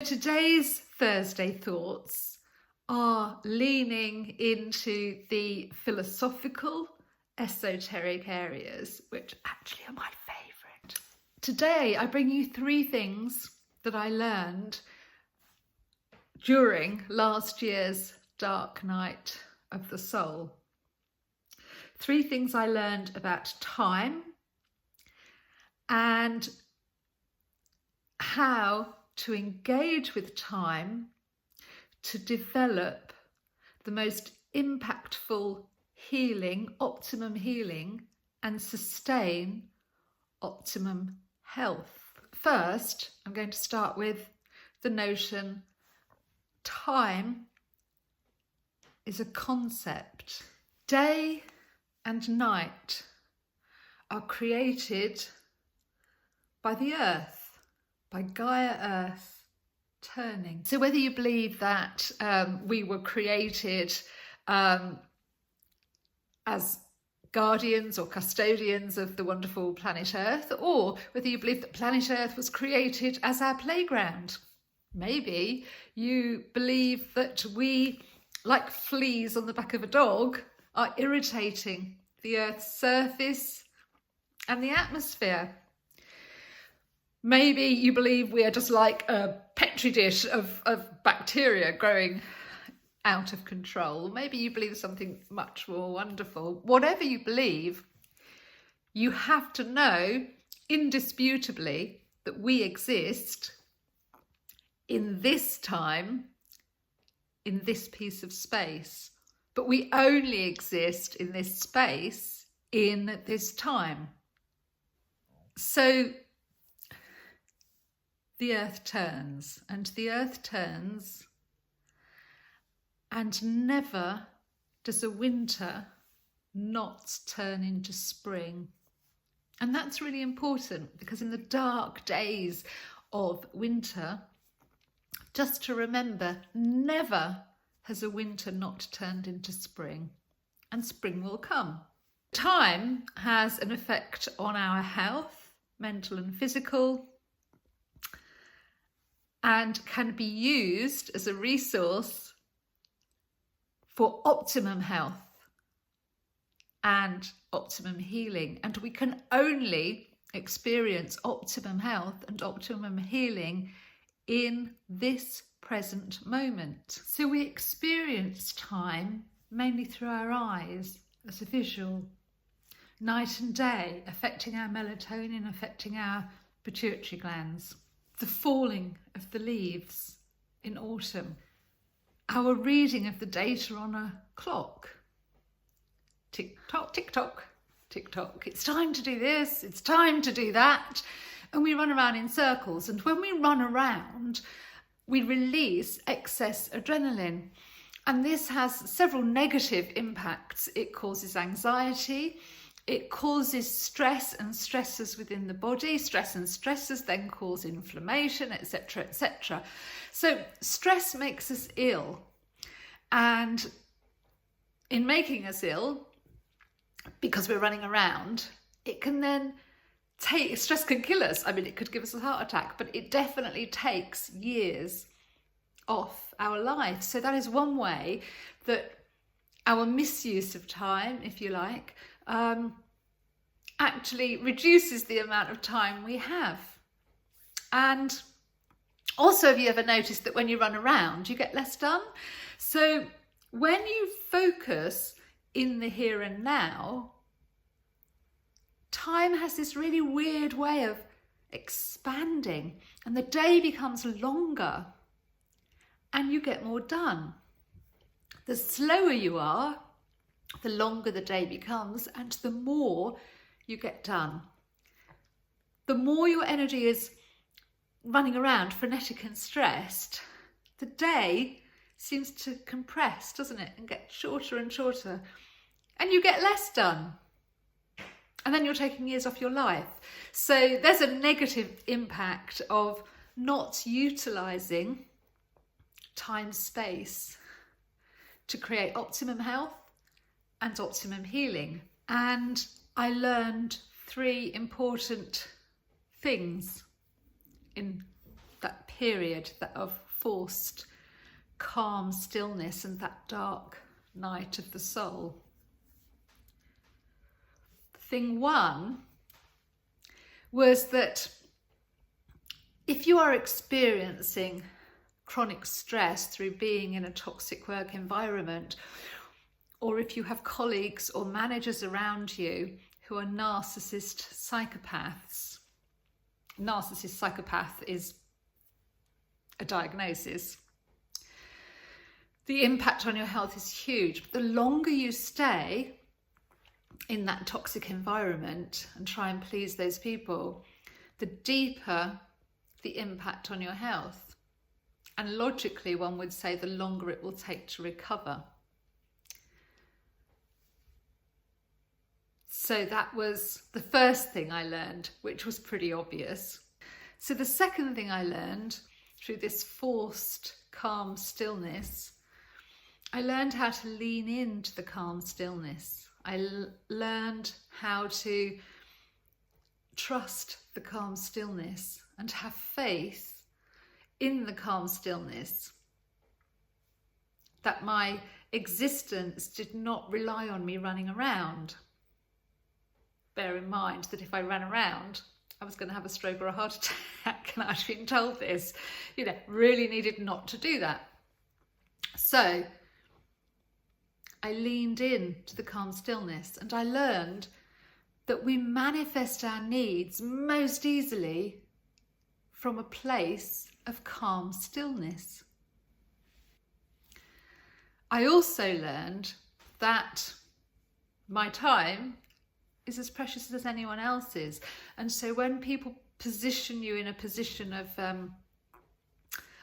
today's Thursday thoughts are leaning into the philosophical, esoteric areas, which actually are my favourite. Today I bring you 3 things that I learned during last year's dark night of the soul. 3 things I learned about time and how to engage with time to develop the most impactful healing, optimum healing, and sustain optimum health. First, I'm going to start with the notion time is a concept. Day and night are created by the earth, by Gaia Earth turning. So whether you believe that we were created as guardians or custodians of the wonderful planet Earth, or whether you believe that planet Earth was created as our playground. Maybe you believe that we, like fleas on the back of a dog, are irritating the Earth's surface and the atmosphere. Maybe you believe we are just like a petri dish of bacteria growing out of control. Maybe you believe something much more wonderful. Whatever you believe, you have to know indisputably that we exist in this time, in this piece of space. But we only exist in this space in this time. So the earth turns, and the earth turns, and never does a winter not turn into spring. And that's really important, because in the dark days of winter, just to remember, never has a winter not turned into spring, and spring will come. Time has an effect on our health, mental and physical, and can be used as a resource for optimum health and optimum healing. And we can only experience optimum health and optimum healing in this present moment. So we experience time mainly through our eyes as a visual, night and day, affecting our melatonin, affecting our pituitary glands. The falling of the leaves in autumn, our reading of the data on a clock. Tick tock, tick tock, tick tock. It's time to do this, it's time to do that. And we run around in circles. And when we run around, we release excess adrenaline. And this has several negative impacts. It causes anxiety. It causes stress and stresses within the body. Stress and stresses then cause inflammation, etc., etc. So stress makes us ill. And in making us ill, because we're running around, it can then stress can kill us. I mean, it could give us a heart attack, but it definitely takes years off our life. So that is one way that our misuse of time, if you like, actually reduces the amount of time we have. And also, have you ever noticed that when you run around, you get less done? So when you focus in the here and now, time has this really weird way of expanding, and the day becomes longer and you get more done. The slower you are, the longer the day becomes, and the more you get done. The more your energy is running around frenetic and stressed, the day seems to compress, doesn't it, and get shorter and shorter, and you get less done. And then you're taking years off your life. So there's a negative impact of not utilising time space to create optimum health and optimum healing. And I learned 3 important things in that period of forced calm stillness and that dark night of the soul. Thing one was that if you are experiencing chronic stress through being in a toxic work environment, or if you have colleagues or managers around you who are narcissist psychopaths. Narcissist psychopath is a diagnosis. The impact on your health is huge. But the longer you stay in that toxic environment and try and please those people, the deeper the impact on your health. And logically, one would say the longer it will take to recover. So that was the first thing I learned, which was pretty obvious. So the second thing I learned through this forced calm stillness, I learned how to lean into the calm stillness. I learned how to trust the calm stillness and have faith in the calm stillness, that my existence did not rely on me running around. Bear in mind that if I ran around, I was going to have a stroke or a heart attack, and I'd been told this. Really needed not to do that. So I leaned in to the calm stillness, and I learned that we manifest our needs most easily from a place of calm stillness. I also learned that my time is as precious as anyone else's. And so when people position you in a position of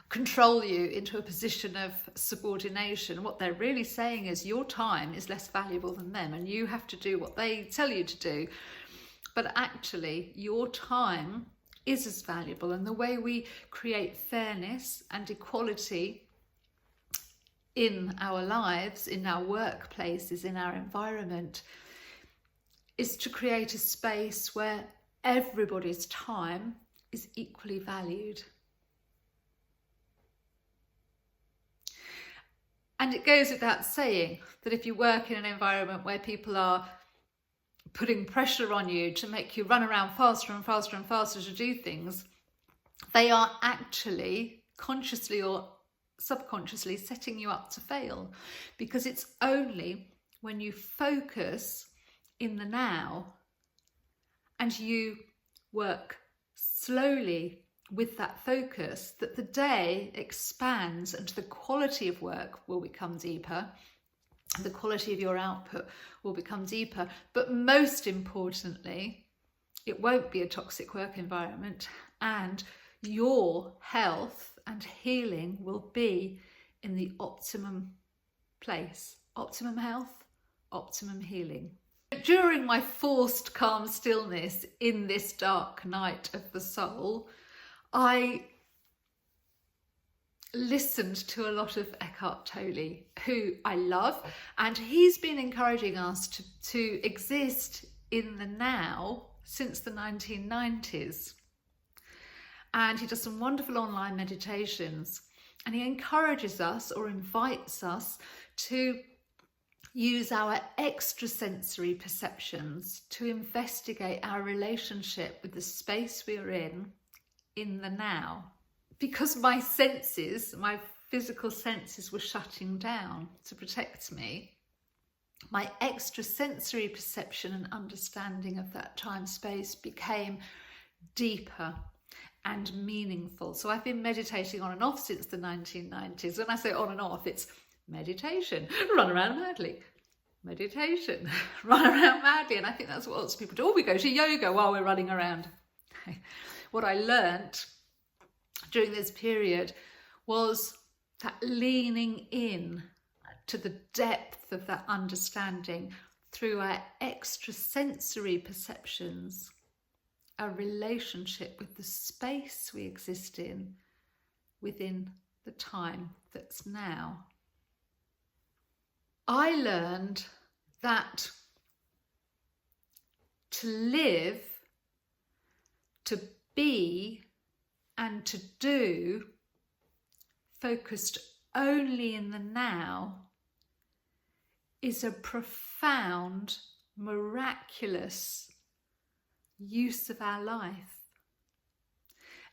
control you into a position of subordination, what they're really saying is your time is less valuable than them and you have to do what they tell you to do. But actually, your time is as valuable, and the way we create fairness and equality in our lives, in our workplaces, in our environment, is to create a space where everybody's time is equally valued. And it goes without saying that if you work in an environment where people are putting pressure on you to make you run around faster and faster and faster to do things, they are actually consciously or subconsciously setting you up to fail, because it's only when you focus in the now and you work slowly with that focus that the day expands and the quality of work will become deeper, the quality of your output will become deeper, but most importantly, it won't be a toxic work environment, and your health and healing will be in the optimum place. Optimum health, optimum healing. During my forced calm stillness in this dark night of the soul, I listened to a lot of Eckhart Tolle, who I love, and he's been encouraging us to exist in the now since the 1990s. And he does some wonderful online meditations, and he encourages us or invites us to use our extrasensory perceptions to investigate our relationship with the space we're in the now. Because my senses, my physical senses were shutting down to protect me, my extrasensory perception and understanding of that time space became deeper and meaningful. So I've been meditating on and off since the 1990s. When I say on and off, it's meditation, run around madly. Meditation, run around madly. And I think that's what lots of people do. Oh, we go to yoga while we're running around. What I learnt during this period was that leaning in to the depth of that understanding through our extrasensory perceptions, a relationship with the space we exist in within the time that's now. I learned that to live, to be, and to do, focused only in the now, is a profound, miraculous use of our life.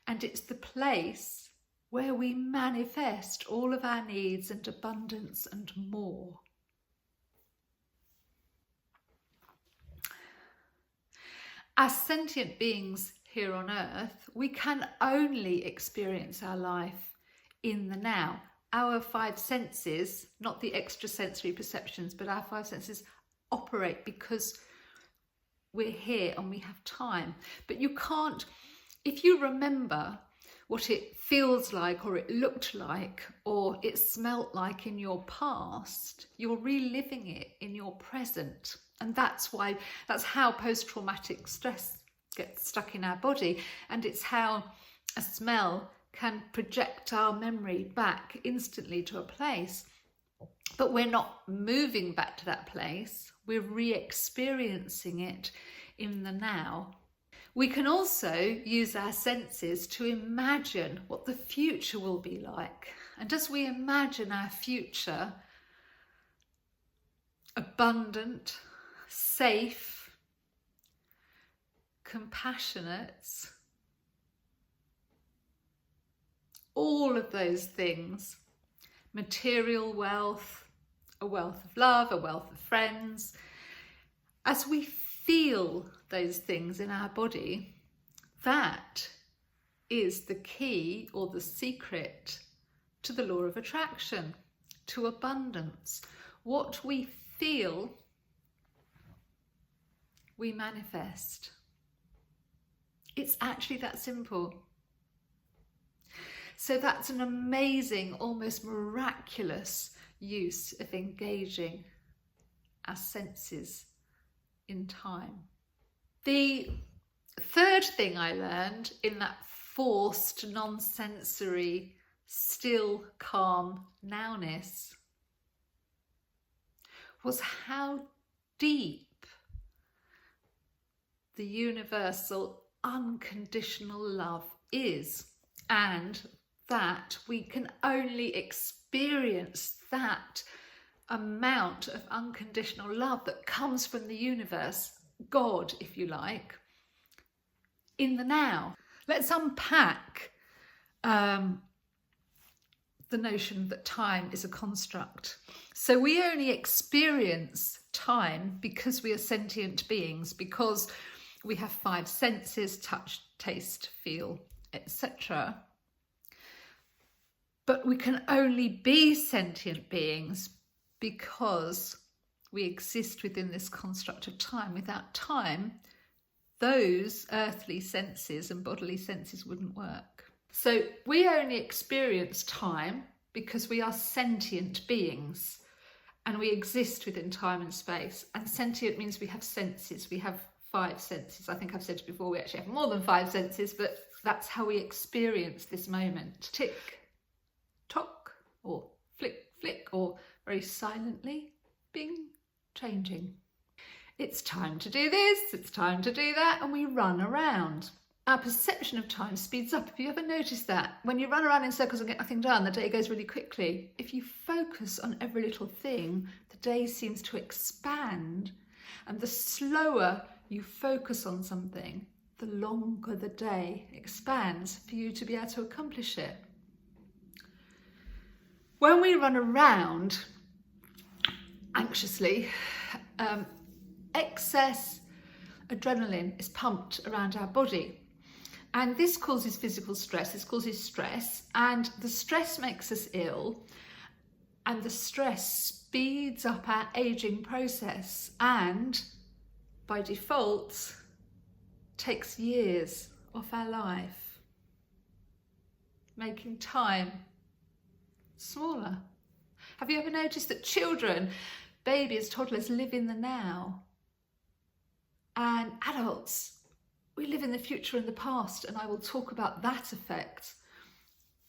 And it's the place where we manifest all of our needs and abundance and more. As sentient beings here on earth, we can only experience our life in the now. Our five senses, not the extrasensory perceptions, but our five senses operate because we're here and we have time. But you can't, if you remember what it feels like or it looked like or it smelt like in your past, you're reliving it in your present. And that's how post-traumatic stress gets stuck in our body. And it's how a smell can project our memory back instantly to a place. But we're not moving back to that place. We're re-experiencing it in the now. We can also use our senses to imagine what the future will be like. And as we imagine our future abundant, safe, compassionate, all of those things, material wealth, a wealth of love, a wealth of friends, as we feel those things in our body, that is the key or the secret to the law of attraction, to abundance. What we feel, we manifest. It's actually that simple. So that's an amazing, almost miraculous use of engaging our senses in time. The third thing I learned in that forced, non-sensory, still, calm nowness was how deep the universal unconditional love is, and that we can only experience that amount of unconditional love that comes from the universe, God, if you like, in the now. Let's unpack the notion that time is a construct. So we only experience time because we are sentient beings, because we have five senses: touch, taste, feel, etc. But we can only be sentient beings because we exist within this construct of time. Without time, those earthly senses and bodily senses wouldn't work. So we only experience time because we are sentient beings and we exist within time and space. And sentient means we have senses. We have five senses. I think I've said before, we actually have more than five senses, but that's how we experience this moment. Tick, tock, or flick, flick, or very silently, bing, changing. It's time to do this, it's time to do that, and we run around. Our perception of time speeds up. Have you ever noticed that? When you run around in circles and get nothing done, the day goes really quickly. If you focus on every little thing, the day seems to expand. And the slower you focus on something, the longer the day expands for you to be able to accomplish it. When we run around anxiously, excess adrenaline is pumped around our body. And this causes physical stress, this causes stress, and the stress makes us ill, and the stress speeds up our aging process, and by default, takes years off our life, making time smaller. Have you ever noticed that children, babies, toddlers live in the now, and adults, we live in the future and the past, and I will talk about that effect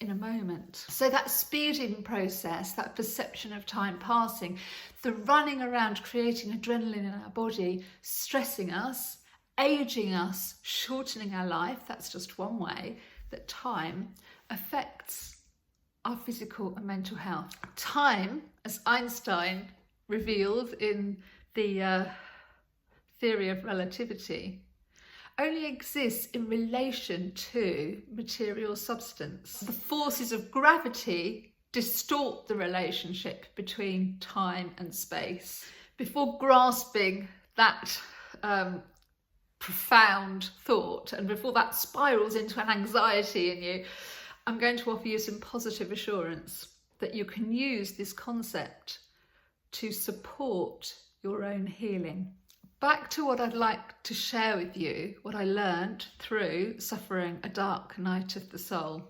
in a moment. So that speeding process, that perception of time passing, the running around creating adrenaline in our body, stressing us, aging us, shortening our life, that's just one way. that time affects our physical and mental health. Time, as Einstein revealed in the theory of relativity, only exists in relation to material substance. The forces of gravity distort the relationship between time and space. Before grasping that profound thought, and before that spirals into an anxiety in you, I'm going to offer you some positive assurance that you can use this concept to support your own healing. Back to what I'd like to share with you, what I learned through suffering a dark night of the soul.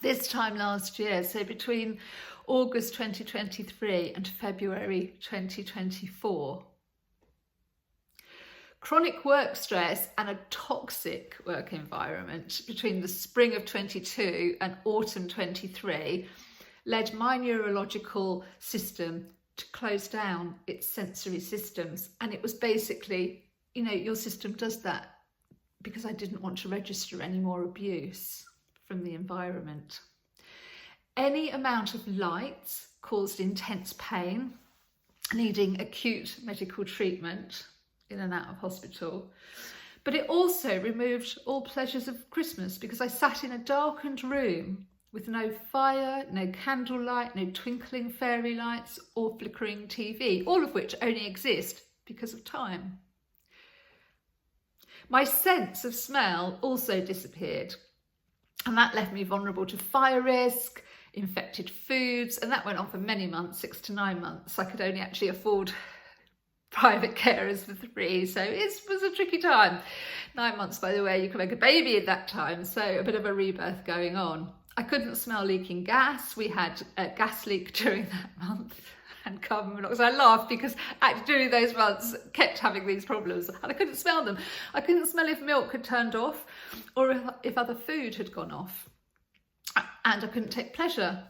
This time last year, so between August 2023 and February 2024, chronic work stress and a toxic work environment between the spring of 22 and autumn 23 led my neurological system to close down its sensory systems. And it was basically, you know, your system does that because I didn't want to register any more abuse from the environment. Any amount of light caused intense pain, needing acute medical treatment in and out of hospital. But it also removed all pleasures of Christmas because I sat in a darkened room with no fire, no candlelight, no twinkling fairy lights or flickering TV, all of which only exist because of time. My sense of smell also disappeared, and that left me vulnerable to fire risk, infected foods, and that went on for many months, 6 to 9 months. I could only actually afford private carers for 3, so it was a tricky time. 9 months, by the way, you can make a baby at that time, so a bit of a rebirth going on. I couldn't smell leaking gas. We had a gas leak during that month and carbon monoxide. I laughed because actually during those months kept having these problems and I couldn't smell them. I couldn't smell if milk had turned off or if other food had gone off. And I couldn't take pleasure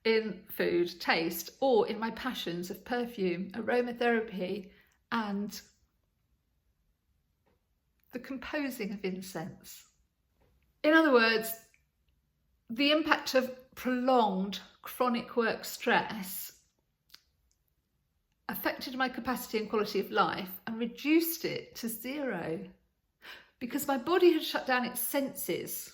in food, taste, or in my passions of perfume, aromatherapy, and the composing of incense. In other words, the impact of prolonged chronic work stress affected my capacity and quality of life and reduced it to 0 because my body had shut down its senses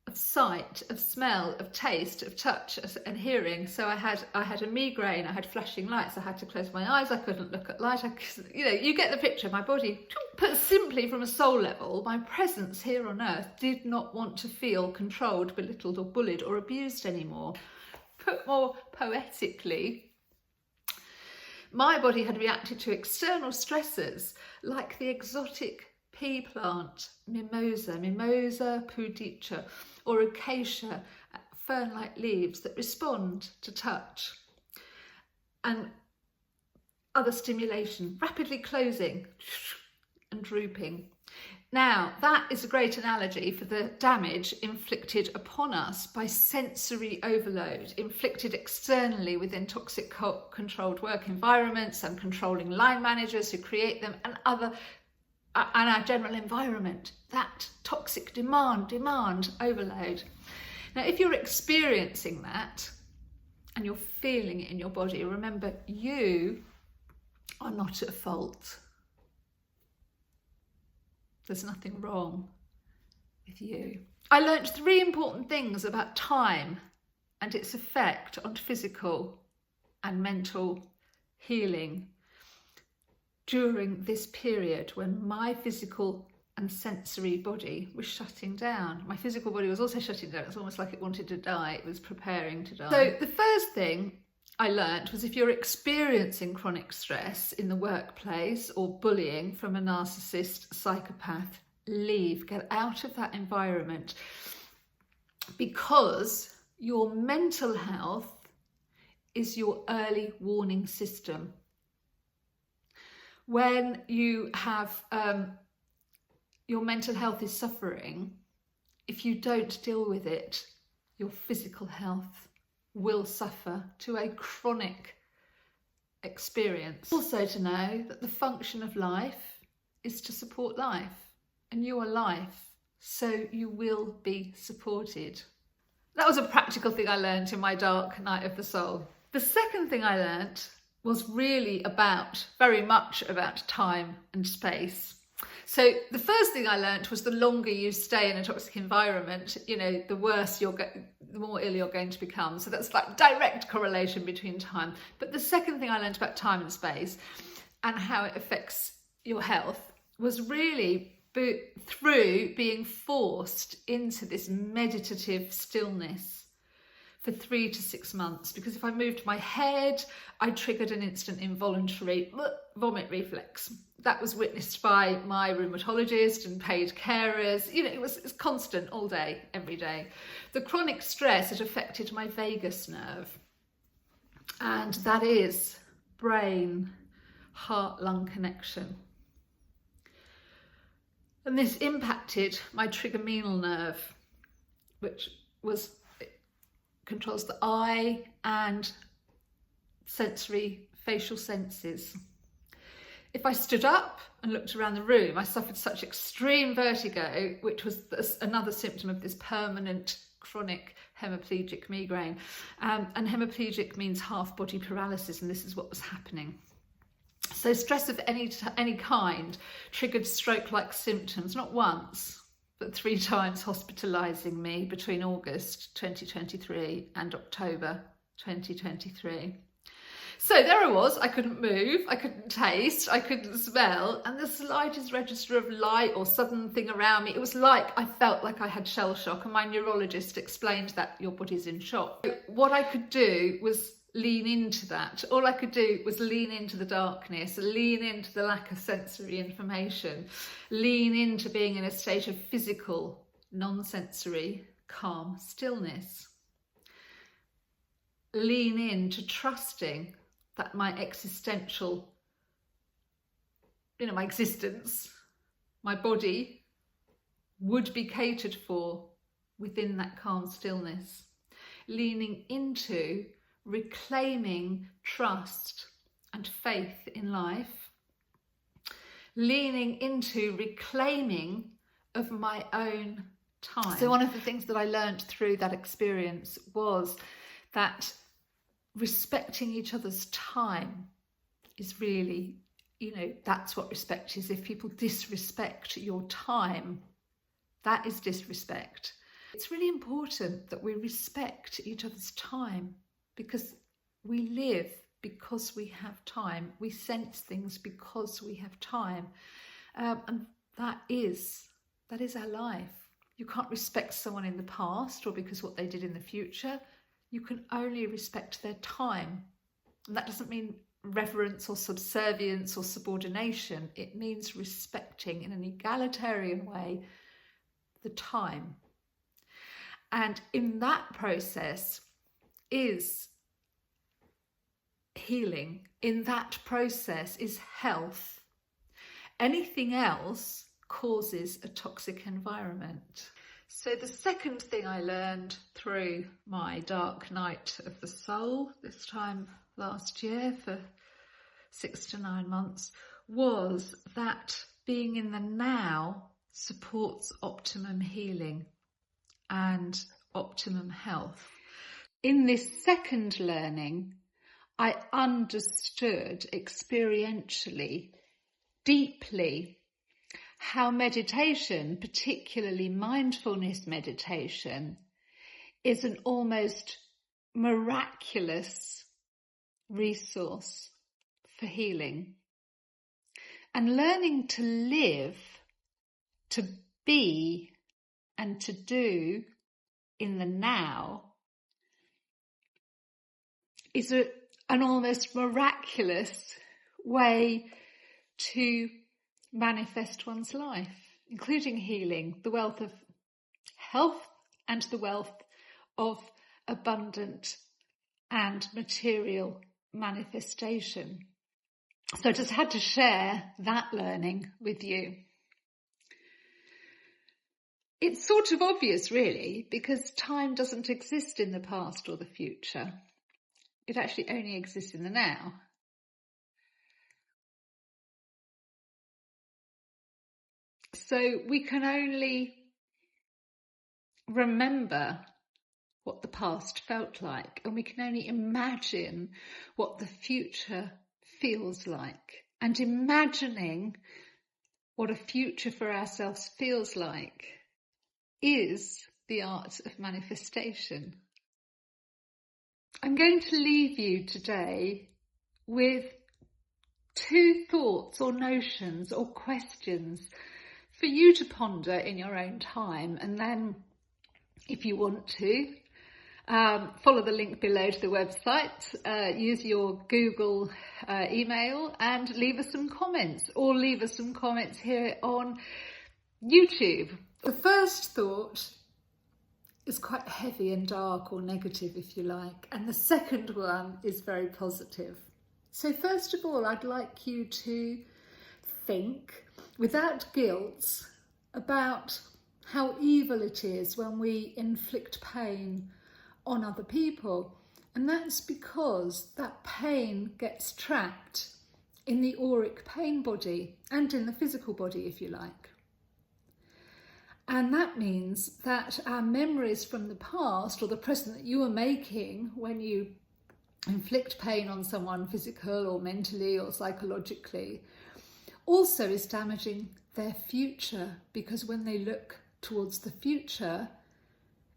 of sight, of smell, of taste, of touch and hearing. So I had a migraine, I had flashing lights, I had to close my eyes, I couldn't look at light, you get the picture. My body, put simply from a soul level, my presence here on earth did not want to feel controlled, belittled or bullied or abused anymore. Put more poetically, my body had reacted to external stressors like the exotic pea plant Mimosa pudica, or acacia fern-like leaves that respond to touch and other stimulation, rapidly closing and drooping. Now, that is a great analogy for the damage inflicted upon us by sensory overload, inflicted externally within toxic controlled work environments and controlling line managers who create them and our general environment, that toxic demand overload. Now, if you're experiencing that and you're feeling it in your body, remember you are not at fault. There's nothing wrong with you. I learned 3 important things about time and its effect on physical and mental healing during this period when my physical and sensory body was shutting down. My physical body was also shutting down. It's almost like it wanted to die. It was preparing to die. So the first thing I learned was if you're experiencing chronic stress in the workplace or bullying from a narcissist, psychopath, leave, get out of that environment, because your mental health is your early warning system. When you have your mental health is suffering, if you don't deal with it, your physical health will suffer to a chronic experience. Also to know that the function of life is to support life, and you are life. so you will be supported. That was a practical thing I learned in my dark night of the soul. The second thing I learned was really very much about time and space. So the first thing I learned was the longer you stay in a toxic environment, the worse the more ill you're going to become. So that's like direct correlation between time. But the second thing I learned about time and space and how it affects your health was really through being forced into this meditative stillness for 3 to 6 months. Because if I moved my head, I triggered an instant involuntary vomit reflex. That was witnessed by my rheumatologist and paid carers. It was constant all day, every day. The chronic stress had affected my vagus nerve. And that is brain, heart, lung connection. And this impacted my trigeminal nerve, which controls the eye and sensory facial senses. If I stood up and looked around the room, I suffered such extreme vertigo, which was another symptom of this permanent chronic hemiplegic migraine. And hemiplegic means half body paralysis, and this is what was happening. So stress of any kind triggered stroke-like symptoms, not once, but 3 times, hospitalising me between August 2023 and October 2023. So there I was, I couldn't move, I couldn't taste, I couldn't smell, and the slightest register of light or sudden thing around me, it was like I felt like I had shell shock, and my neurologist explained that your body's in shock. What I could do was lean into that. All I could do was lean into the darkness, lean into the lack of sensory information, lean into being in a state of physical, non-sensory, calm stillness. Lean into trusting that my existential, my existence, my body would be catered for within that calm stillness. Leaning into reclaiming trust and faith in life, leaning into reclaiming of my own time. So one of the things that I learned through that experience was that respecting each other's time is really, that's what respect is. If people disrespect your time, that is disrespect. It's really important that we respect each other's time, because we live because we have time. We sense things because we have time. And that is our life. You can't respect someone in the past or because what they did in the future. You can only respect their time. And that doesn't mean reverence or subservience or subordination. It means respecting in an egalitarian way the time. And in that process is healing. In that process is health. Anything else causes a toxic environment. So the second thing I learned through my dark night of the soul, this time last year for 6 to 9 months, was that being in the now supports optimum healing and optimum health. In this second learning, I understood experientially, deeply, how meditation, particularly mindfulness meditation, is an almost miraculous resource for healing. And learning to live, to be, and to do in the now is an almost miraculous way to manifest one's life, including healing, the wealth of health and the wealth of abundant and material manifestation. So I just had to share that learning with you. It's sort of obvious, really, because time doesn't exist in the past or the future. It actually only exists in the now. So we can only remember what the past felt like, and we can only imagine what the future feels like. And imagining what a future for ourselves feels like is the art of manifestation. I'm going to leave you today with 2 thoughts or notions or questions for you to ponder in your own time, and then if you want to, follow the link below to the website, use your Google email and leave us some comments, or leave us some comments here on YouTube. The first thought is quite heavy and dark, or negative if you like, and the second one is very positive. So first of all, I'd like you to think without guilt about how evil it is when we inflict pain on other people. And that's because that pain gets trapped in the auric pain body and in the physical body, if you like. And that means that our memories from the past, or the present that you are making when you inflict pain on someone, physical or mentally or psychologically, also is damaging their future, because when they look towards the future,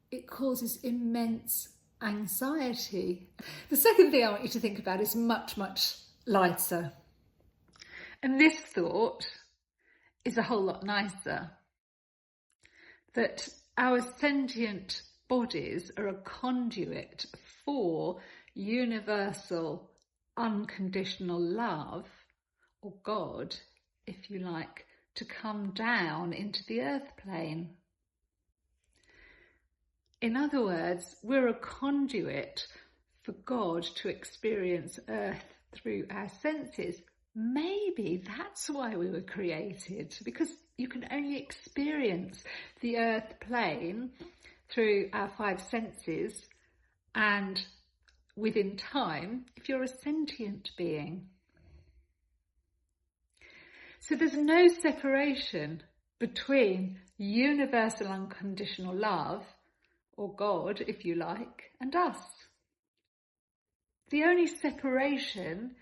it causes immense anxiety. The second thing I want you to think about is much, much lighter. And this thought is a whole lot nicer. That our sentient bodies are a conduit for universal, unconditional love, or God, if you like, to come down into the earth plane. In other words, we're a conduit for God to experience earth through our senses. Maybe that's why we were created, because you can only experience the earth plane through our 5 senses and within time if you're a sentient being. So there's no separation between universal unconditional love, or God, if you like, and us. The only separation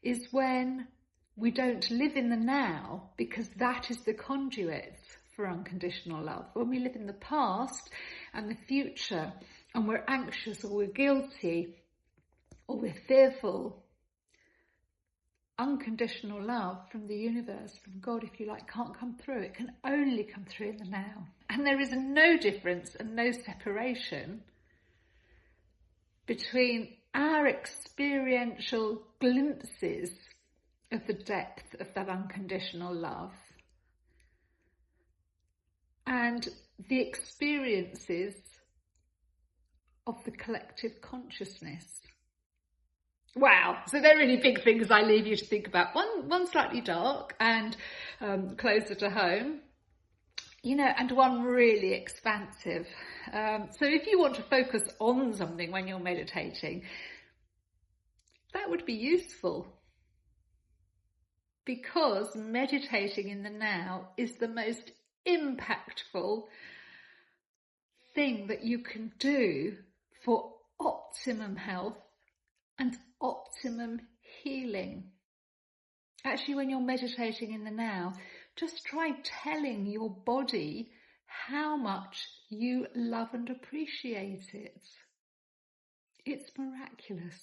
is when we don't live in the now, because that is the conduit for unconditional love. When we live in the past and the future, and we're anxious, or we're guilty, or we're fearful, unconditional love from the universe, from God, if you like, can't come through. It can only come through in the now. And there is no difference and no separation between our experiential glimpses of the depth of that unconditional love and the experiences of the collective consciousness. Wow, so they're really big things I leave you to think about. One slightly dark and closer to home, and one really expansive. So if you want to focus on something when you're meditating, that would be useful, because meditating in the now is the most impactful thing that you can do for optimum health and optimum healing. Actually, when you're meditating in the now, just try telling your body how much you love and appreciate it. It's miraculous.